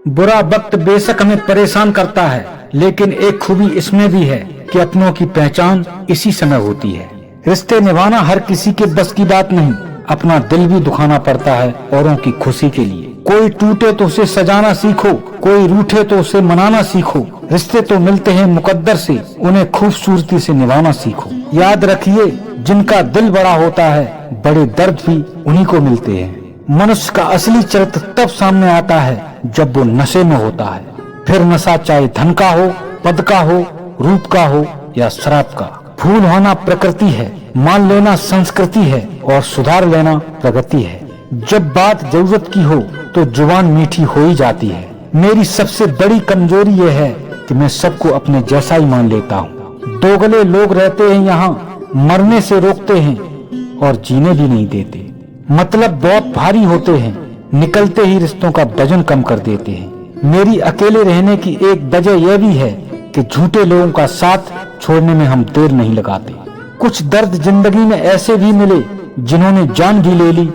बुरा वक्त बेशक हमें परेशान करता है, लेकिन एक खूबी इसमें भी है कि अपनों की पहचान इसी समय होती है। रिश्ते निभाना हर किसी के बस की बात नहीं। अपना दिल भी दुखाना पड़ता है औरों की खुशी के लिए। कोई टूटे तो उसे सजाना सीखो, कोई रूठे तो उसे मनाना सीखो। रिश्ते तो मिलते हैं मुकद्दर से, उन्हें खूबसूरती से निभाना सीखो। याद रखिए, जिनका दिल बड़ा होता है, बड़े दर्द भी उन्हीं को मिलते हैं। मनुष्य का असली चरित्र तब सामने आता है जब वो नशे में होता है। फिर नशा चाहे धन का हो, पद का हो, रूप का हो या शराब का। भूल होना प्रकृति है, मान लेना संस्कृति है और सुधार लेना प्रगति है। जब बात जरूरत की हो तो जुबान मीठी हो ही जाती है। मेरी सबसे बड़ी कमजोरी ये है कि मैं सबको अपने जैसा ही मान लेता हूँ। दोगले लोग रहते हैं यहाँ, मरने से रोकते हैं और जीने भी नहीं देते। मतलब बहुत भारी होते हैं, निकलते ही रिश्तों का वजन कम कर देते हैं। मेरी अकेले रहने की एक वजह यह भी है कि झूठे लोगों का साथ छोड़ने में हम देर नहीं लगाते। कुछ दर्द जिंदगी में ऐसे भी मिले जिन्होंने जान भी ले ली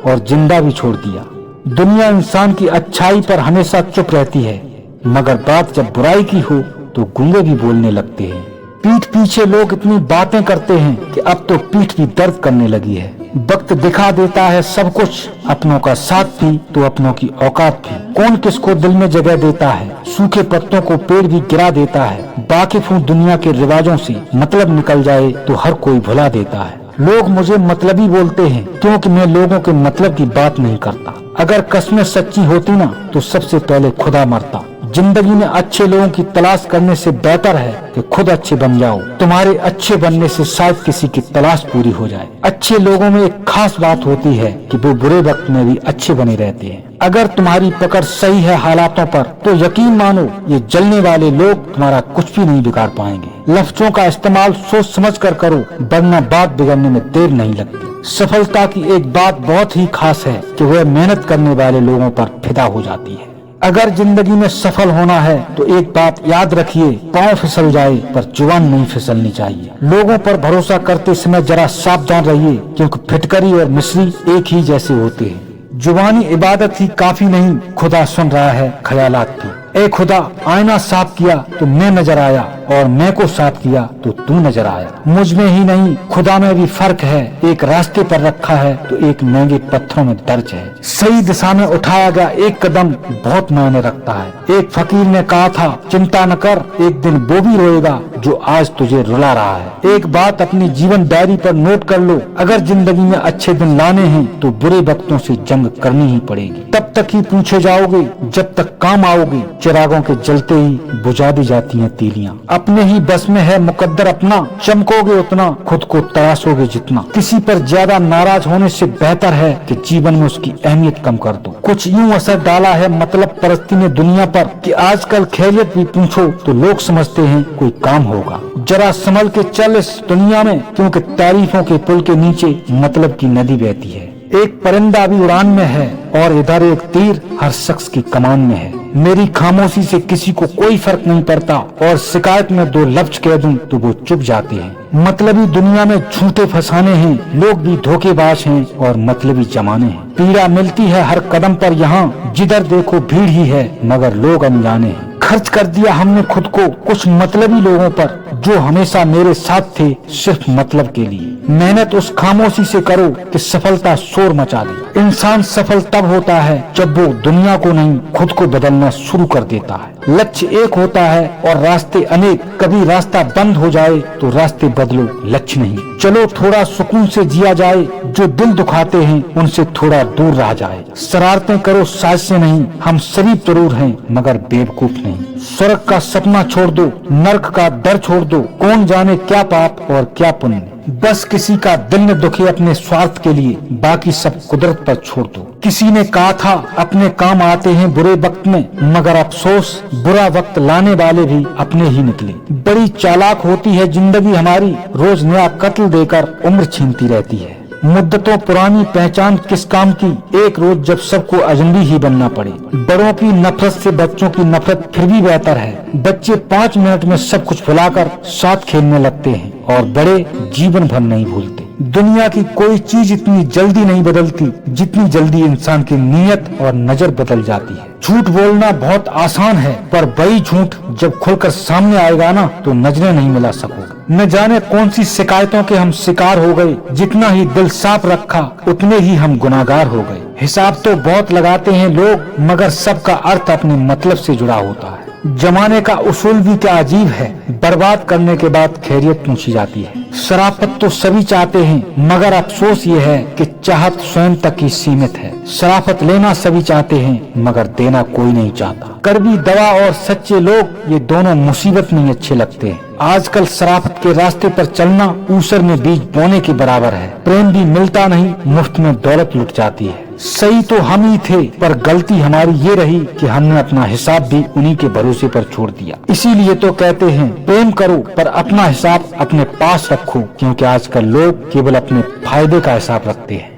और जिंदा भी छोड़ दिया। दुनिया इंसान की अच्छाई पर हमेशा चुप रहती है, मगर बात जब बुराई की हो तो गूंगे भी बोलने लगते हैं। पीठ पीछे लोग इतनी बातें करते हैं कि अब तो पीठ भी दर्द करने लगी है। वक्त दिखा देता है सब कुछ, अपनों का साथ भी तो अपनों की औकात भी। कौन किसको दिल में जगह देता है, सूखे पत्तों को पेड़ भी गिरा देता है। वाकिफ हूँ दुनिया के रिवाजों से, मतलब निकल जाए तो हर कोई भुला देता है। लोग मुझे मतलबी बोलते हैं क्योंकि मैं लोगों के मतलब की बात नहीं करता। अगर कस्में सच्ची होती ना तो सबसे पहले खुदा मरता। जिंदगी में अच्छे लोगों की तलाश करने से बेहतर है कि खुद अच्छे बन जाओ। तुम्हारे अच्छे बनने से शायद किसी की तलाश पूरी हो जाए। अच्छे लोगों में एक खास बात होती है कि वो बुरे वक्त में भी अच्छे बने रहते हैं। अगर तुम्हारी पकड़ सही है हालातों पर तो यकीन मानो ये जलने वाले लोग तुम्हारा कुछ भी नहीं बिगाड़ पाएंगे। लफ्जों का इस्तेमाल सोच समझ कर करो, वरना बात बिगड़ने में देर नहीं लगती। सफलता की एक बात बहुत ही खास है कि वह मेहनत करने वाले लोगों पर फिदा हो जाती है। अगर जिंदगी में सफल होना है तो एक बात याद रखिए, पाँव फिसल जाए पर जुबान नहीं फिसलनी चाहिए। लोगों पर भरोसा करते समय जरा सावधान रहिए, क्योंकि फिटकरी और मिश्री एक ही जैसे होते हैं। जुबानी इबादत ही काफी नहीं, खुदा सुन रहा है ख्यालात भी। ए खुदा, आईना साफ किया तो मैं नजर आया और मैं को साफ किया तो तू नजर आया। मुझ में ही नहीं खुदा में भी फर्क है, एक रास्ते पर रखा है तो एक महंगे पत्थरों में दर्ज है। सही दिशा में उठाया गया एक कदम बहुत मायने रखता है। एक फकीर ने कहा था, चिंता न कर, एक दिन वो भी रोएगा जो आज तुझे रुला रहा है। एक बात अपनी जीवन डायरी पर नोट कर लो, अगर जिंदगी में अच्छे दिन लाने हैं तो बुरे वक्तों से जंग करनी ही पड़ेगी। तब तक ही पूछे जाओगे जब तक काम आओगे। चिरागों के जलते ही बुझा दी जाती हैं तीलियां। अपने ही बस में है मुकद्दर अपना, चमकोगे उतना, खुद को तराशोगे जितना। किसी पर ज्यादा नाराज होने से बेहतर है कि जीवन में उसकी अहमियत कम कर दो। कुछ यूं असर डाला है मतलब परस्ती ने दुनिया पर कि आजकल खैरियत भी पूछो तो लोग समझते हैं कोई काम होगा। जरा संभल के चल इस दुनिया में, क्योंकि तारीफों के पुल के नीचे मतलब की नदी बहती है। एक परिंदा भी उड़ान में है और इधर एक तीर हर शख्स की कमान में है। मेरी खामोशी से किसी को कोई फर्क नहीं पड़ता और शिकायत में दो लफ्ज कह दूं तो वो चुप जाते हैं। मतलबी दुनिया में झूठे फसाने हैं, लोग भी धोखेबाज हैं और मतलबी जमाने हैं। पीड़ा मिलती है हर कदम पर यहाँ, जिधर देखो भीड़ ही है मगर लोग अनजाने हैं। खर्च कर दिया हमने खुद को कुछ मतलबी लोगों पर जो हमेशा मेरे साथ थे सिर्फ मतलब के लिए। मेहनत उस खामोशी से करो कि सफलता शोर मचा दे। इंसान सफल तब होता है जब वो दुनिया को नहीं खुद को बदलना शुरू कर देता है। लक्ष्य एक होता है और रास्ते अनेक, कभी रास्ता बंद हो जाए तो रास्ते बदलो, लक्ष्य नहीं। चलो थोड़ा सुकून से जिया जाए, जो दिल दुखाते हैं उनसे थोड़ा दूर रह जाए। शरारतें करो साजिशें नहीं, हम शरीफ जरूर हैं मगर बेवकूफ नहीं। स्वर्ग का सपना छोड़ दो, नर्क का डर छोड़ दो, कौन जाने क्या पाप और क्या पुण्य। बस किसी का दिल न दुखे अपने स्वार्थ के लिए, बाकी सब कुदरत पर छोड़ दो। किसी ने कहा था अपने काम आते हैं बुरे वक्त में, मगर अफसोस बुरा वक्त लाने वाले भी अपने ही निकले। बड़ी चालाक होती है जिंदगी हमारी, रोज नया कत्ल देकर उम्र छीनती रहती है। मुद्दतों पुरानी पहचान किस काम की, एक रोज जब सबको अजनबी ही बनना पड़े। बड़ों की नफरत से बच्चों की नफरत फिर भी बेहतर है। बच्चे 5 मिनट में सब कुछ भुलाकर साथ खेलने लगते हैं और बड़े जीवन भर नहीं भूलते। दुनिया की कोई चीज इतनी जल्दी नहीं बदलती जितनी जल्दी इंसान की नीयत और नजर बदल जाती है। झूठ बोलना बहुत आसान है, पर वही झूठ जब खुलकर सामने आएगा ना तो नजरें नहीं मिला सकोगे। न जाने कौन सी शिकायतों के हम शिकार हो गए। जितना ही दिल साफ रखा उतने ही हम गुनाहगार हो गए। हिसाब तो बहुत लगाते हैं लोग, मगर सबका अर्थ अपने मतलब से जुड़ा होता है। जमाने का उसूल भी क्या अजीब है, बर्बाद करने के बाद खैरियत पूछी जाती है। शराफत तो सभी चाहते हैं, मगर अफसोस ये है कि चाहत स्वयं तक ही सीमित है। शराफत लेना सभी चाहते हैं, मगर देना कोई नहीं चाहता। कड़वी दवा और सच्चे लोग, ये दोनों मुसीबत में अच्छे लगते हैं। आजकल शराफत के रास्ते पर चलना ऊसर में बीज बोने के बराबर है। प्रेम भी मिलता नहीं, मुफ्त में दौलत लुट जाती है। सही तो हम ही थे, पर गलती हमारी ये रही कि हमने अपना हिसाब भी उन्हीं के भरोसे पर छोड़ दिया। इसीलिए तो कहते हैं प्रेम करो पर अपना हिसाब अपने पास रखो, क्योंकि आजकल लोग केवल अपने फायदे का हिसाब रखते हैं।